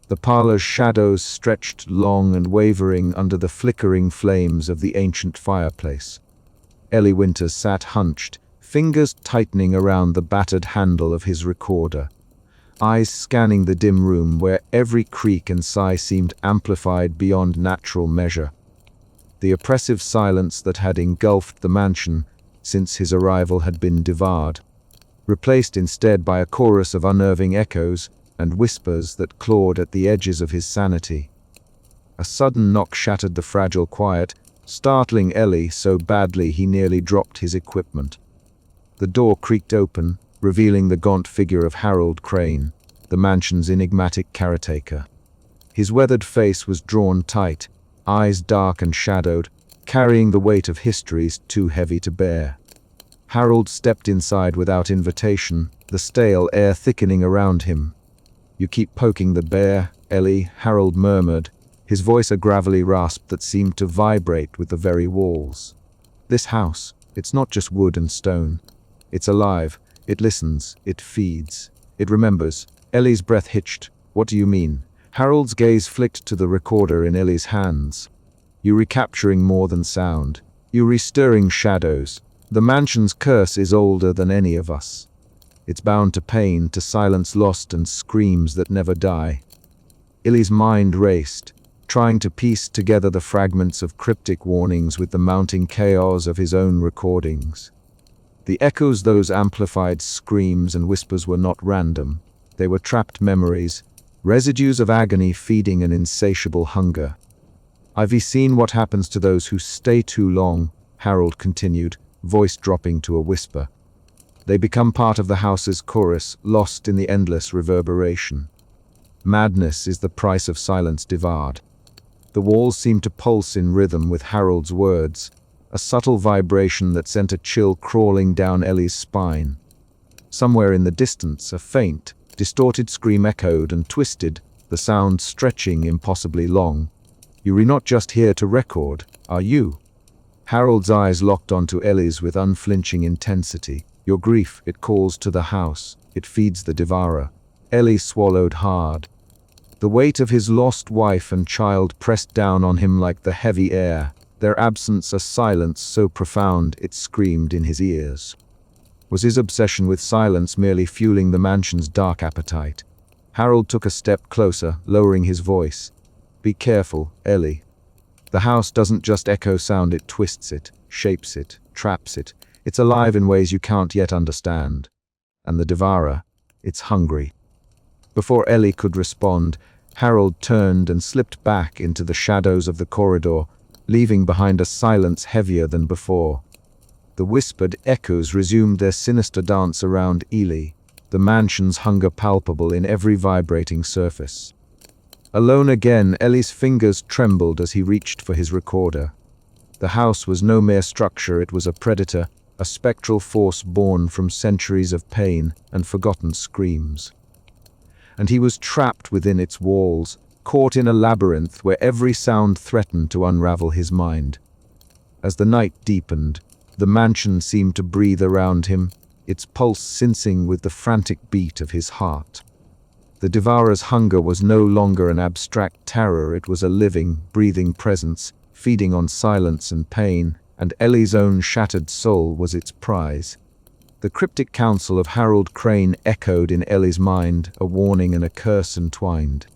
The parlor's shadows stretched long and wavering under the flickering flames of the ancient fireplace. Ellie Winters sat hunched, fingers tightening around the battered handle of his recorder, eyes scanning the dim room where every creak and sigh seemed amplified beyond natural measure. The oppressive silence that had engulfed the mansion since his arrival had been devoured, replaced instead by a chorus of unnerving echoes and whispers that clawed at the edges of his sanity. A sudden knock shattered the fragile quiet, startling Ellie so badly he nearly dropped his equipment. The door creaked open, revealing the gaunt figure of Harold Crane, the mansion's enigmatic caretaker. His weathered face was drawn tight, eyes dark and shadowed, carrying the weight of histories too heavy to bear. Harold stepped inside without invitation, the stale air thickening around him. "You keep poking the bear, Ellie," Harold murmured, his voice a gravelly rasp that seemed to vibrate with the very walls. "This house, it's not just wood and stone. It's alive, it listens, it feeds, it remembers." Ellie's breath hitched. "What do you mean?" Harold's gaze flicked to the recorder in Ellie's hands. "You recapturing more than sound. You restirring shadows. The mansion's curse is older than any of us. It's bound to pain, to silence lost and screams that never die." Ellie's mind raced, trying to piece together the fragments of cryptic warnings with the mounting chaos of his own recordings. The echoes, those amplified screams and whispers, were not random. They were trapped memories, residues of agony feeding an insatiable hunger. "I've seen what happens to those who stay too long," Harold continued, voice dropping to a whisper. "They become part of the house's chorus, lost in the endless reverberation. Madness is the price of silence devoured." The walls seemed to pulse in rhythm with Harold's words, a subtle vibration that sent a chill crawling down Ellie's spine. Somewhere in the distance, a faint, distorted scream echoed and twisted, the sound stretching impossibly long. "You're not just here to record, are you?" Harold's eyes locked onto Ellie's with unflinching intensity. "Your grief, it calls to the house. It feeds the devourer." Ellie swallowed hard. The weight of his lost wife and child pressed down on him like the heavy air, their absence a silence so profound it screamed in his ears. Was his obsession with silence merely fueling the mansion's dark appetite? Harold took a step closer, lowering his voice. "Be careful, Ellie. The house doesn't just echo sound, it twists it, shapes it, traps it. It's alive in ways you can't yet understand. And the devourer, it's hungry." Before Ellie could respond, Harold turned and slipped back into the shadows of the corridor, leaving behind a silence heavier than before. The whispered echoes resumed their sinister dance around Ellie, the mansion's hunger palpable in every vibrating surface. Alone again, Ellie's fingers trembled as he reached for his recorder. The house was no mere structure, it was a predator, a spectral force born from centuries of pain and forgotten screams. And he was trapped within its walls, caught in a labyrinth where every sound threatened to unravel his mind. As the night deepened, the mansion seemed to breathe around him, its pulse syncing with the frantic beat of his heart. The devourer's hunger was no longer an abstract terror, it was a living, breathing presence, feeding on silence and pain, and Ellie's own shattered soul was its prize. The cryptic counsel of Harold Crane echoed in Ellie's mind, a warning and a curse entwined.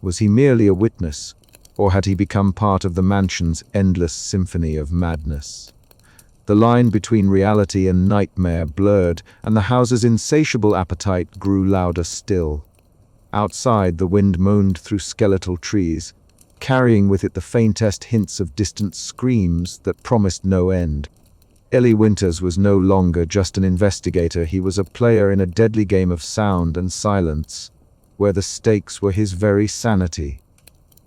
Was he merely a witness, or had he become part of the mansion's endless symphony of madness? The line between reality and nightmare blurred, and the house's insatiable appetite grew louder still. Outside, the wind moaned through skeletal trees, carrying with it the faintest hints of distant screams that promised no end. Ellie Winters was no longer just an investigator, he was a player in a deadly game of sound and silence, where the stakes were his very sanity.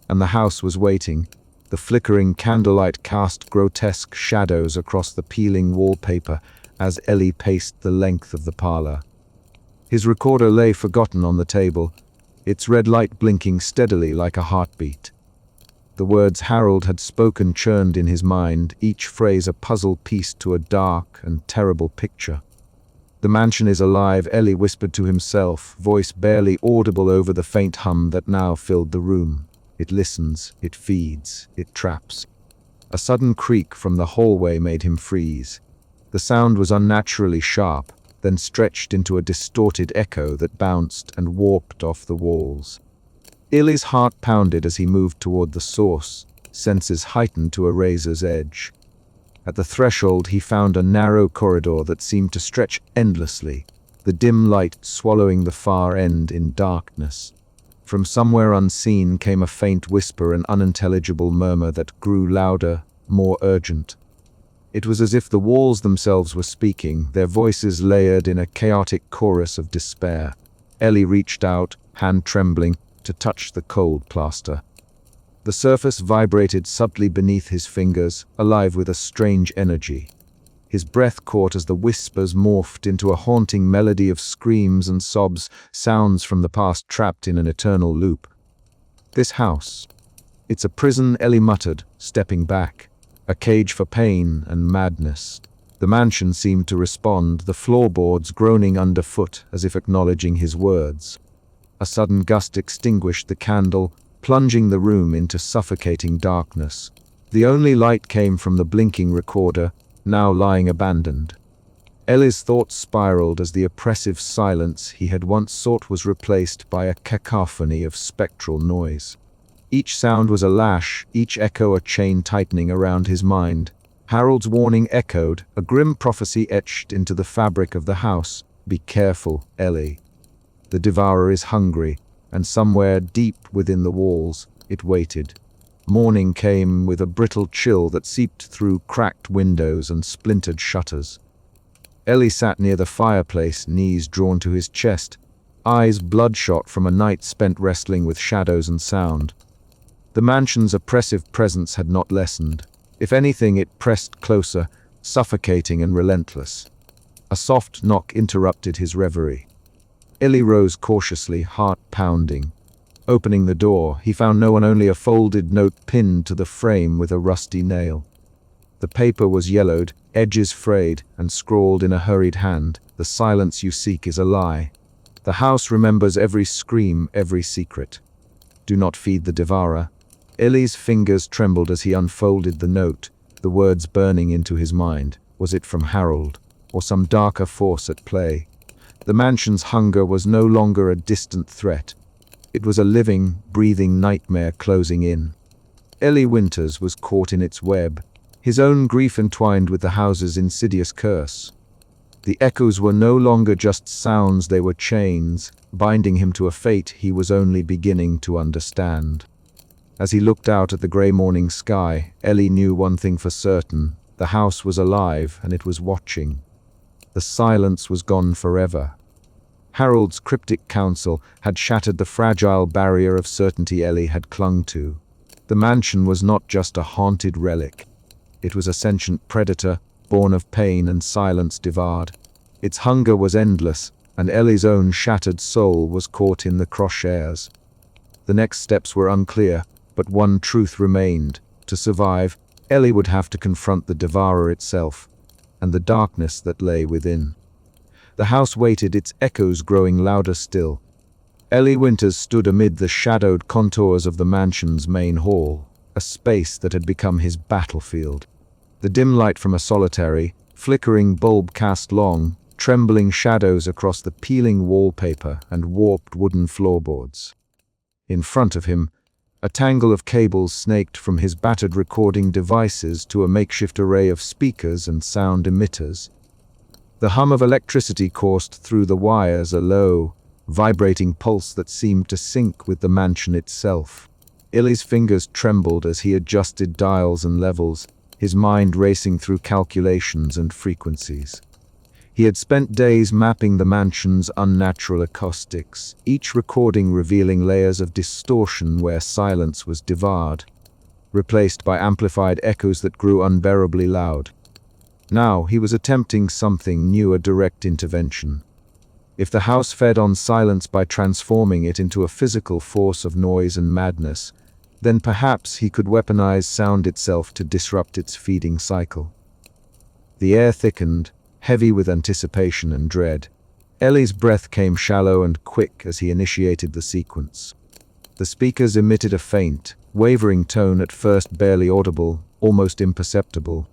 And the house was waiting. The flickering candlelight cast grotesque shadows across the peeling wallpaper as Ellie paced the length of the parlor. His recorder lay forgotten on the table, its red light blinking steadily like a heartbeat. The words Harold had spoken churned in his mind, each phrase a puzzle piece to a dark and terrible picture. "The mansion is alive," Ellie whispered to himself, voice barely audible over the faint hum that now filled the room. It listens, it feeds, it traps. A sudden creak from the hallway made him freeze. The sound was unnaturally sharp, then stretched into a distorted echo that bounced and warped off the walls. Ellie's heart pounded as he moved toward the source, senses heightened to a razor's edge. At the threshold, he found a narrow corridor that seemed to stretch endlessly, the dim light swallowing the far end in darkness. From somewhere unseen came a faint whisper, an unintelligible murmur that grew louder, more urgent. It was as if the walls themselves were speaking, their voices layered in a chaotic chorus of despair. Ellie reached out, hand trembling, to touch the cold plaster. The surface vibrated subtly beneath his fingers, alive with a strange energy. His breath caught as the whispers morphed into a haunting melody of screams and sobs, sounds from the past trapped in an eternal loop. "This house. It's a prison," Ellie muttered, stepping back. "A cage for pain and madness." The mansion seemed to respond, the floorboards groaning underfoot as if acknowledging his words. A sudden gust extinguished the candle, plunging the room into suffocating darkness. The only light came from the blinking recorder, now lying abandoned. Ellie's thoughts spiraled as the oppressive silence he had once sought was replaced by a cacophony of spectral noise. Each sound was a lash, each echo a chain tightening around his mind. Harold's warning echoed, a grim prophecy etched into the fabric of the house. "Be careful, Ellie. The devourer is hungry," and somewhere deep within the walls, it waited. Morning came with a brittle chill that seeped through cracked windows and splintered shutters. Ellie sat near the fireplace, knees drawn to his chest, eyes bloodshot from a night spent wrestling with shadows and sound. The mansion's oppressive presence had not lessened. If anything, it pressed closer, suffocating and relentless. A soft knock interrupted his reverie. Ellie rose cautiously, heart pounding. Opening the door, he found no one, only a folded note pinned to the frame with a rusty nail. The paper was yellowed, edges frayed, and scrawled in a hurried hand, "The silence you seek is a lie. The house remembers every scream, every secret. Do not feed the devourer." Ellie's fingers trembled as he unfolded the note, the words burning into his mind. Was it from Harold, or some darker force at play? The mansion's hunger was no longer a distant threat. It was a living, breathing nightmare closing in. Ellie Winters was caught in its web, his own grief entwined with the house's insidious curse. The echoes were no longer just sounds, they were chains, binding him to a fate he was only beginning to understand. As he looked out at the grey morning sky, Ellie knew one thing for certain: the house was alive and it was watching. The silence was gone forever. Harold's cryptic counsel had shattered the fragile barrier of certainty Ellie had clung to. The mansion was not just a haunted relic. It was a sentient predator, born of pain and silence devoured. Its hunger was endless, and Ellie's own shattered soul was caught in the crosshairs. The next steps were unclear, but one truth remained. To survive, Ellie would have to confront the devourer itself, and the darkness that lay within. The house waited, its echoes growing louder still. Ellie Winters stood amid the shadowed contours of the mansion's main hall, a space that had become his battlefield. The dim light from a solitary, flickering bulb cast long, trembling shadows across the peeling wallpaper and warped wooden floorboards. In front of him, a tangle of cables snaked from his battered recording devices to a makeshift array of speakers and sound emitters. The hum of electricity coursed through the wires, a low, vibrating pulse that seemed to sync with the mansion itself. Ellie's fingers trembled as he adjusted dials and levels, his mind racing through calculations and frequencies. He had spent days mapping the mansion's unnatural acoustics, each recording revealing layers of distortion where silence was devoured, replaced by amplified echoes that grew unbearably loud. Now he was attempting something new, a direct intervention. If the house fed on silence by transforming it into a physical force of noise and madness, then perhaps he could weaponize sound itself to disrupt its feeding cycle. The air thickened, heavy with anticipation and dread. Ellie's breath came shallow and quick as he initiated the sequence. The speakers emitted a faint, wavering tone, at first barely audible, almost imperceptible.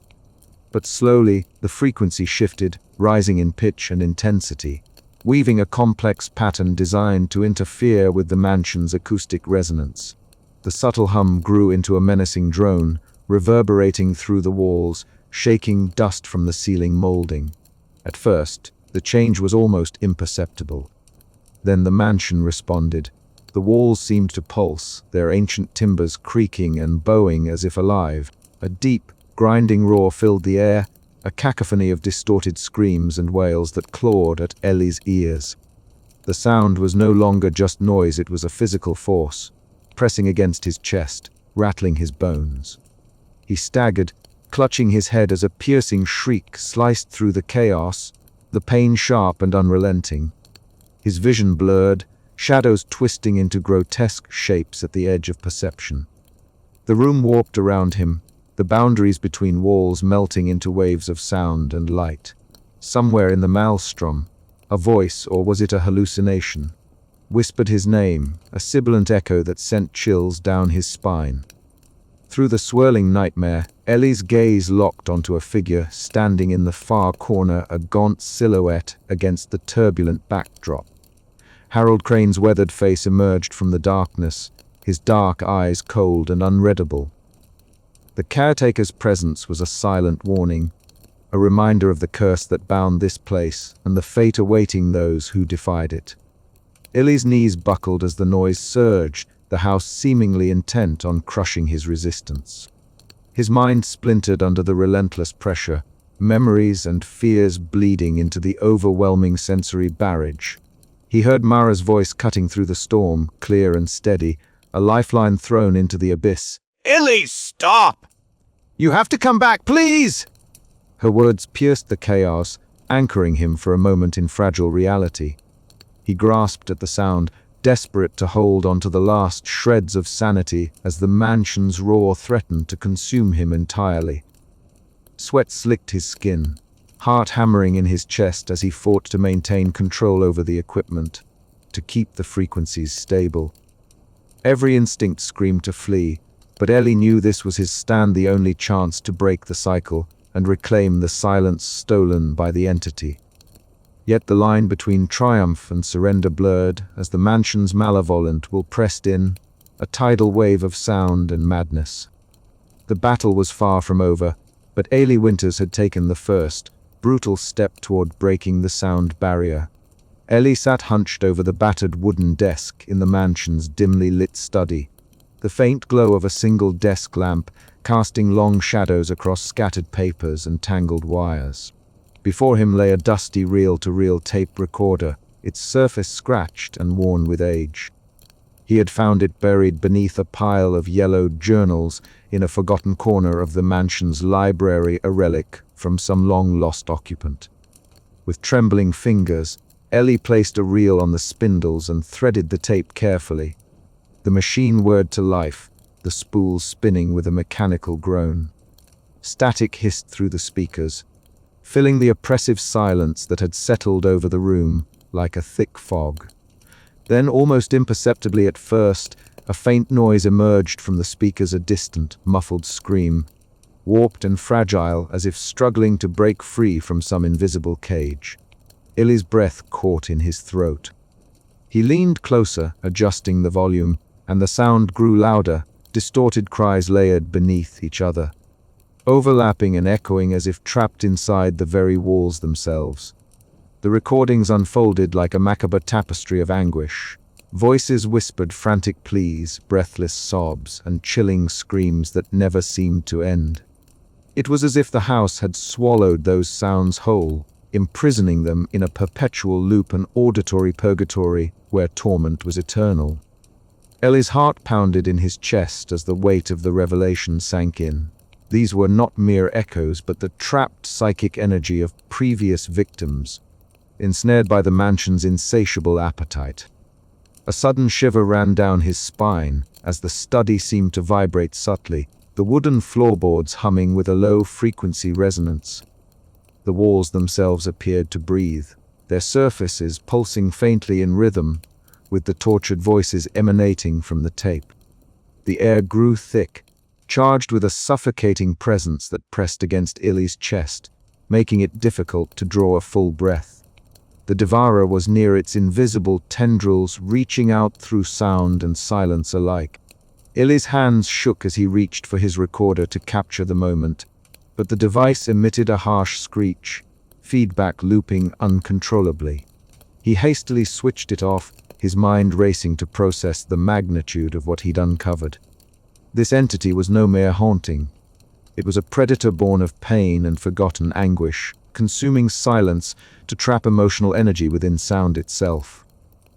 But slowly, the frequency shifted, rising in pitch and intensity, weaving a complex pattern designed to interfere with the mansion's acoustic resonance. The subtle hum grew into a menacing drone, reverberating through the walls, shaking dust from the ceiling molding. At first, the change was almost imperceptible. Then the mansion responded. The walls seemed to pulse, their ancient timbers creaking and bowing as if alive. A deep, grinding roar filled the air, a cacophony of distorted screams and wails that clawed at Ellie's ears. The sound was no longer just noise, it was a physical force, pressing against his chest, rattling his bones. He staggered, clutching his head as a piercing shriek sliced through the chaos, the pain sharp and unrelenting. His vision blurred, shadows twisting into grotesque shapes at the edge of perception. The room warped around him, the boundaries between walls melting into waves of sound and light. Somewhere in the maelstrom, a voice, or was it a hallucination, whispered his name, a sibilant echo that sent chills down his spine. Through the swirling nightmare, Ellie's gaze locked onto a figure standing in the far corner, a gaunt silhouette against the turbulent backdrop. Harold Crane's weathered face emerged from the darkness, his dark eyes cold and unreadable. The caretaker's presence was a silent warning, a reminder of the curse that bound this place and the fate awaiting those who defied it. Ellie's knees buckled as the noise surged, the house seemingly intent on crushing his resistance. His mind splintered under the relentless pressure, memories and fears bleeding into the overwhelming sensory barrage. He heard Mara's voice cutting through the storm, clear and steady, a lifeline thrown into the abyss. "Ellie, stop! You have to come back, please!" Her words pierced the chaos, anchoring him for a moment in fragile reality. He grasped at the sound, desperate to hold onto the last shreds of sanity as the mansion's roar threatened to consume him entirely. Sweat slicked his skin, heart hammering in his chest as he fought to maintain control over the equipment, to keep the frequencies stable. Every instinct screamed to flee, but Ellie knew this was his stand, the only chance to break the cycle and reclaim the silence stolen by the entity. Yet the line between triumph and surrender blurred as the mansion's malevolent will pressed in, a tidal wave of sound and madness. The battle was far from over, but Ellie Winters had taken the first, brutal step toward breaking the sound barrier. Ellie sat hunched over the battered wooden desk in the mansion's dimly lit study, the faint glow of a single desk lamp casting long shadows across scattered papers and tangled wires. Before him lay a dusty reel-to-reel tape recorder, its surface scratched and worn with age. He had found it buried beneath a pile of yellowed journals in a forgotten corner of the mansion's library, a relic from some long-lost occupant. With trembling fingers, Ellie placed a reel on the spindles and threaded the tape carefully. The machine whirred to life, the spools spinning with a mechanical groan. Static hissed through the speakers, filling the oppressive silence that had settled over the room like a thick fog. Then, almost imperceptibly at first, a faint noise emerged from the speakers, a distant, muffled scream, warped and fragile as if struggling to break free from some invisible cage. Ellie's breath caught in his throat. He leaned closer, adjusting the volume, and the sound grew louder, distorted cries layered beneath each other, overlapping and echoing as if trapped inside the very walls themselves. The recordings unfolded like a macabre tapestry of anguish. Voices whispered frantic pleas, breathless sobs, and chilling screams that never seemed to end. It was as if the house had swallowed those sounds whole, imprisoning them in a perpetual loop, an auditory purgatory where torment was eternal. Ellie's heart pounded in his chest as the weight of the revelation sank in. These were not mere echoes, but the trapped psychic energy of previous victims, ensnared by the mansion's insatiable appetite. A sudden shiver ran down his spine as the study seemed to vibrate subtly, the wooden floorboards humming with a low-frequency resonance. The walls themselves appeared to breathe, their surfaces pulsing faintly in rhythm, with the tortured voices emanating from the tape. The air grew thick, charged with a suffocating presence that pressed against Illy's chest, making it difficult to draw a full breath. The Devourer was near its invisible tendrils reaching out through sound and silence alike. Illy's hands shook as he reached for his recorder to capture the moment, but the device emitted a harsh screech, feedback looping uncontrollably. He hastily switched it off, his mind racing to process the magnitude of what he'd uncovered. This entity was no mere haunting. It was a predator born of pain and forgotten anguish, consuming silence to trap emotional energy within sound itself.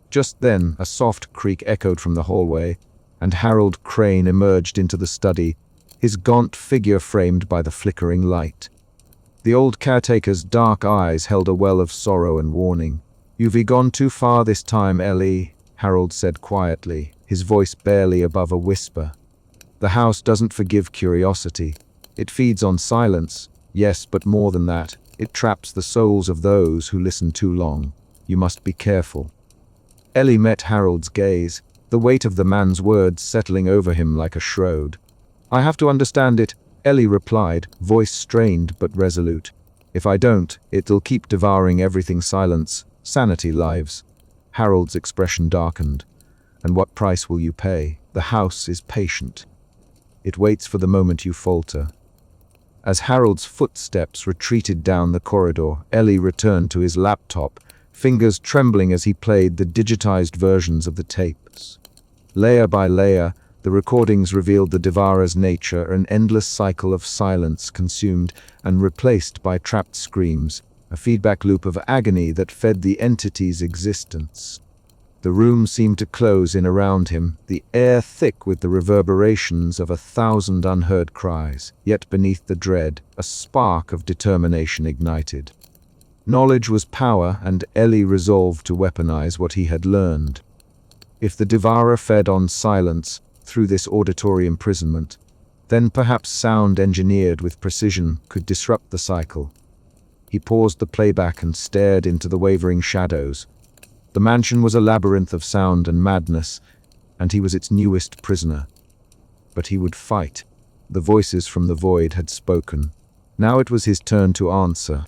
Just then, a soft creak echoed from the hallway, and Harold Crane emerged into the study, his gaunt figure framed by the flickering light. The old caretaker's dark eyes held a well of sorrow and warning. "You've gone too far this time, Ellie," Harold said quietly, his voice barely above a whisper. "The house doesn't forgive curiosity. It feeds on silence, yes, but more than that. It traps the souls of those who listen too long. You must be careful." Ellie met Harold's gaze, the weight of the man's words settling over him like a shroud. "I have to understand it," Ellie replied, voice strained but resolute. "If I don't, it'll keep devouring everything silence, sanity lives." Harold's expression darkened. "And what price will you pay? The house is patient. It waits for the moment you falter." As Harold's footsteps retreated down the corridor, Ellie returned to his laptop, fingers trembling as he played the digitized versions of the tapes. Layer by layer, the recordings revealed the Devourer's nature, an endless cycle of silence consumed and replaced by trapped screams, a feedback loop of agony that fed the entity's existence. The room seemed to close in around him, the air thick with the reverberations of 1,000 unheard cries, yet beneath the dread, a spark of determination ignited. Knowledge was power, and Ellie resolved to weaponize what he had learned. If the Devourer fed on silence through this auditory imprisonment, then perhaps sound engineered with precision could disrupt the cycle. He paused the playback and stared into the wavering shadows. The mansion was a labyrinth of sound and madness, and he was its newest prisoner. But he would fight. The voices from the void had spoken. Now it was his turn to answer.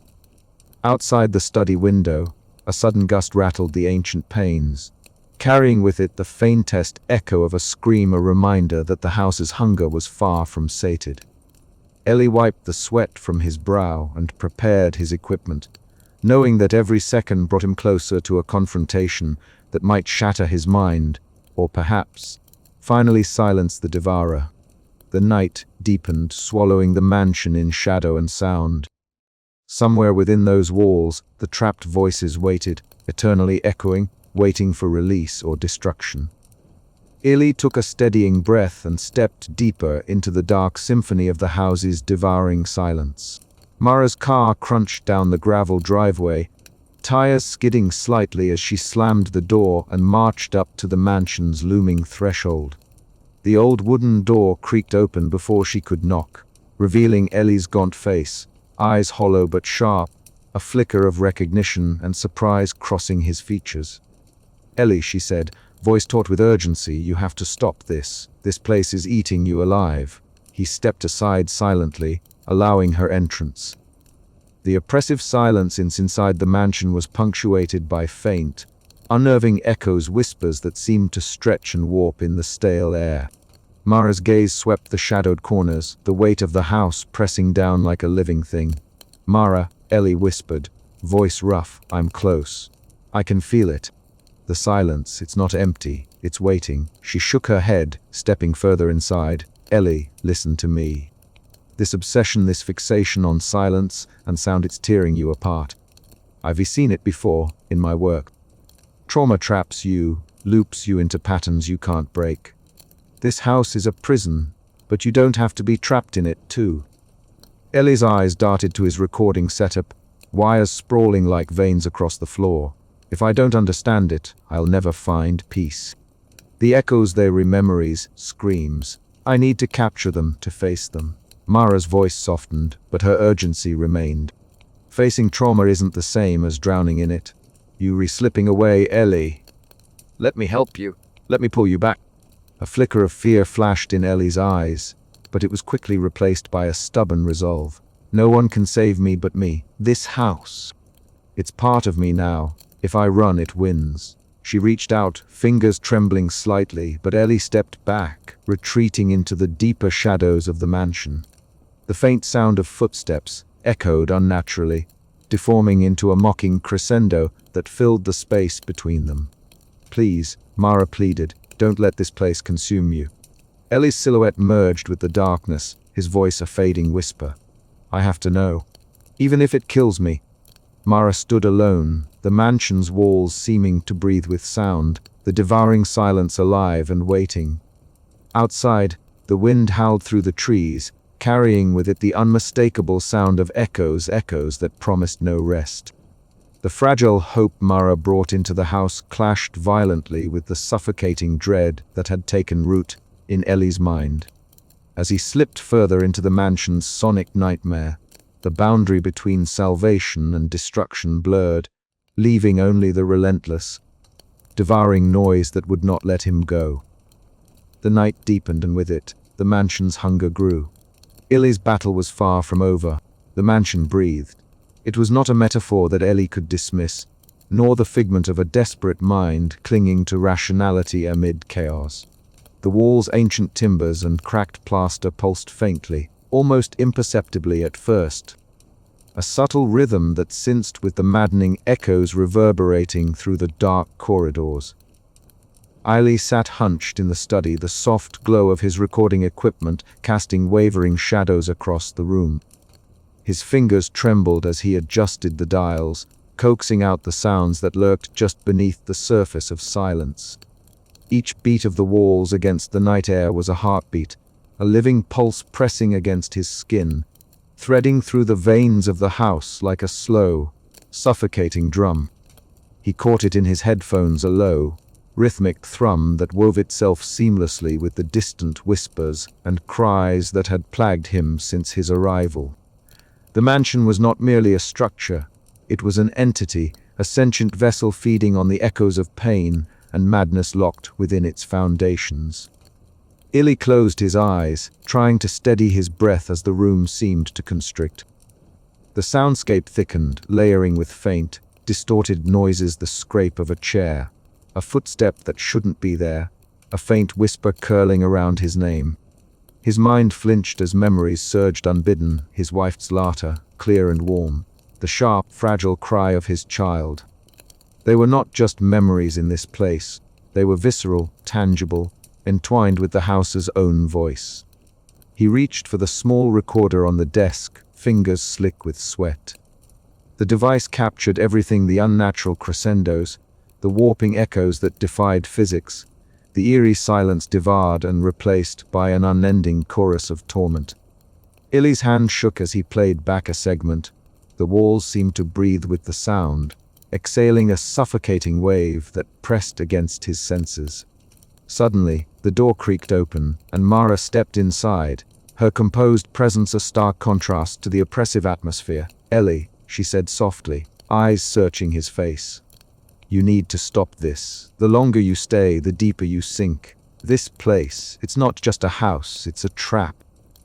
Outside the study window, a sudden gust rattled the ancient panes, carrying with it the faintest echo of a scream, a reminder that the house's hunger was far from sated. Ellie wiped the sweat from his brow and prepared his equipment, knowing that every second brought him closer to a confrontation that might shatter his mind, or perhaps finally silence the Devourer. The night deepened, swallowing the mansion in shadow and sound. Somewhere within those walls, the trapped voices waited, eternally echoing, waiting for release or destruction. Ellie took a steadying breath and stepped deeper into the dark symphony of the house's devouring silence. Mara's car crunched down the gravel driveway, tires skidding slightly as she slammed the door and marched up to the mansion's looming threshold. The old wooden door creaked open before she could knock, revealing Ellie's gaunt face, eyes hollow but sharp, a flicker of recognition and surprise crossing his features. "Ellie," she said, voice taut with urgency, "you have to stop this. This place is eating you alive." He stepped aside silently, allowing her entrance. The oppressive silence inside the mansion was punctuated by faint, unnerving echoes, whispers that seemed to stretch and warp in the stale air. Mara's gaze swept the shadowed corners, the weight of the house pressing down like a living thing. "Mara," Ellie whispered, voice rough, "I'm close. I can feel it." The silence, it's not empty, it's waiting. She shook her head, stepping further inside. "Ellie, listen to me. This obsession, this fixation on silence and sound, it's tearing you apart. I've seen it before, in my work. Trauma traps you, loops you into patterns you can't break. This house is a prison, but you don't have to be trapped in it too." Ellie's eyes darted to his recording setup, wires sprawling like veins across the floor. "If I don't understand it, I'll never find peace. The echoes, they were memories, screams. I need to capture them, to face them." Mara's voice softened, but her urgency remained. Facing trauma isn't the same as drowning in it. Yuri slipping away, Ellie. Let me help you. Let me pull you back. A flicker of fear flashed in Ellie's eyes, but it was quickly replaced by a stubborn resolve. No one can save me but me. This house. It's part of me now. If I run, it wins. She reached out, fingers trembling slightly, but Ellie stepped back, retreating into the deeper shadows of the mansion. The faint sound of footsteps echoed unnaturally, deforming into a mocking crescendo that filled the space between them. Please, Mara pleaded, don't let this place consume you. Ellie's silhouette merged with the darkness, his voice a fading whisper. I have to know. Even if it kills me. Mara stood alone, the mansion's walls seeming to breathe with sound, the devouring silence alive and waiting. Outside, the wind howled through the trees, carrying with it the unmistakable sound of echoes that promised no rest. The fragile hope Mara brought into the house clashed violently with the suffocating dread that had taken root in Ellie's mind. As he slipped further into the mansion's sonic nightmare, the boundary between salvation and destruction blurred, leaving only the relentless, devouring noise that would not let him go. The night deepened, and with it, the mansion's hunger grew. Ellie's battle was far from over. The mansion breathed. It was not a metaphor that Ellie could dismiss, nor the figment of a desperate mind clinging to rationality amid chaos. The wall's ancient timbers and cracked plaster pulsed faintly, almost imperceptibly at first. A subtle rhythm that synced with the maddening echoes reverberating through the dark corridors. Eiley sat hunched in the study, the soft glow of his recording equipment casting wavering shadows across the room. His fingers trembled as he adjusted the dials, coaxing out the sounds that lurked just beneath the surface of silence. Each beat of the walls against the night air was a heartbeat, a living pulse pressing against his skin, threading through the veins of the house like a slow, suffocating drum. He caught it in his headphones, a low, rhythmic thrum that wove itself seamlessly with the distant whispers and cries that had plagued him since his arrival. The mansion was not merely a structure, it was an entity, a sentient vessel feeding on the echoes of pain and madness locked within its foundations. Illy closed his eyes, trying to steady his breath as the room seemed to constrict. The soundscape thickened, layering with faint, distorted noises, the scrape of a chair, a footstep that shouldn't be there, a faint whisper curling around his name. His mind flinched as memories surged unbidden, his wife's laughter, clear and warm, the sharp, fragile cry of his child. They were not just memories in this place, they were visceral, tangible, entwined with the house's own voice. He reached for the small recorder on the desk, fingers slick with sweat. The device captured everything: the unnatural crescendos, the warping echoes that defied physics, the eerie silence devoured and replaced by an unending chorus of torment. Illy's hand shook as he played back a segment. The walls seemed to breathe with the sound, exhaling a suffocating wave that pressed against his senses. Suddenly, the door creaked open, and Mara stepped inside, her composed presence a stark contrast to the oppressive atmosphere. "Ellie," she said softly, eyes searching his face. "You need to stop this. The longer you stay, the deeper you sink. This place, it's not just a house, it's a trap."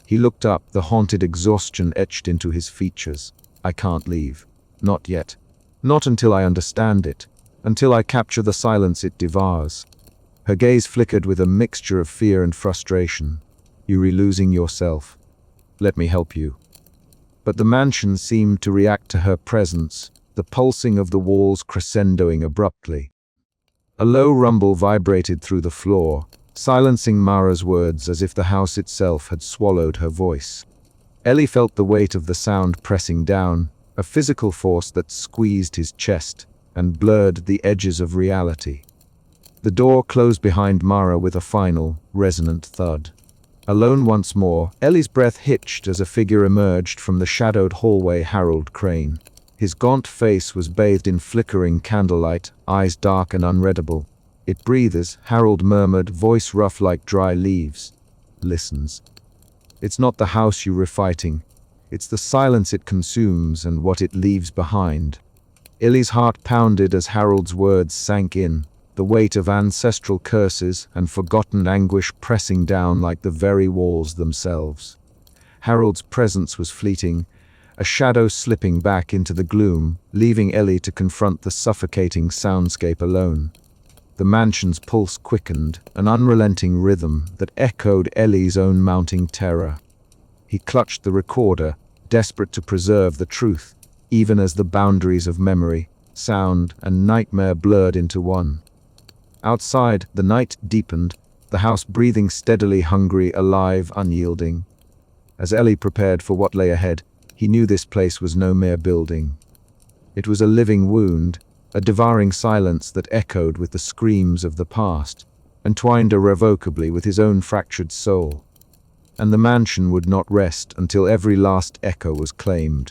He looked up, the haunted exhaustion etched into his features. "I can't leave. Not yet. Not until I understand it. Until I capture the silence it devours." Her gaze flickered with a mixture of fear and frustration. "You're losing yourself. Let me help you." But the mansion seemed to react to her presence, the pulsing of the walls crescendoing abruptly. A low rumble vibrated through the floor, silencing Mara's words as if the house itself had swallowed her voice. Ellie felt the weight of the sound pressing down, a physical force that squeezed his chest and blurred the edges of reality. The door closed behind Mara with a final, resonant thud. Alone once more, Ellie's breath hitched as a figure emerged from the shadowed hallway. Harold Crane. His gaunt face was bathed in flickering candlelight, eyes dark and unreadable. "It breathes," Harold murmured, voice rough like dry leaves. "Listens. It's not the house you were fighting. It's the silence it consumes and what it leaves behind. Ellie's heart pounded as Harold's words sank in, the weight of ancestral curses and forgotten anguish pressing down like the very walls themselves. Harold's presence was fleeting, a shadow slipping back into the gloom, leaving Ellie to confront the suffocating soundscape alone. The mansion's pulse quickened, an unrelenting rhythm that echoed Ellie's own mounting terror. He clutched the recorder, desperate to preserve the truth, even as the boundaries of memory, sound, and nightmare blurred into one. Outside, the night deepened, the house breathing steadily, hungry, alive, unyielding. As Ellie prepared for what lay ahead, he knew this place was no mere building. It was a living wound, a devouring silence that echoed with the screams of the past, entwined irrevocably with his own fractured soul. And the mansion would not rest until every last echo was claimed.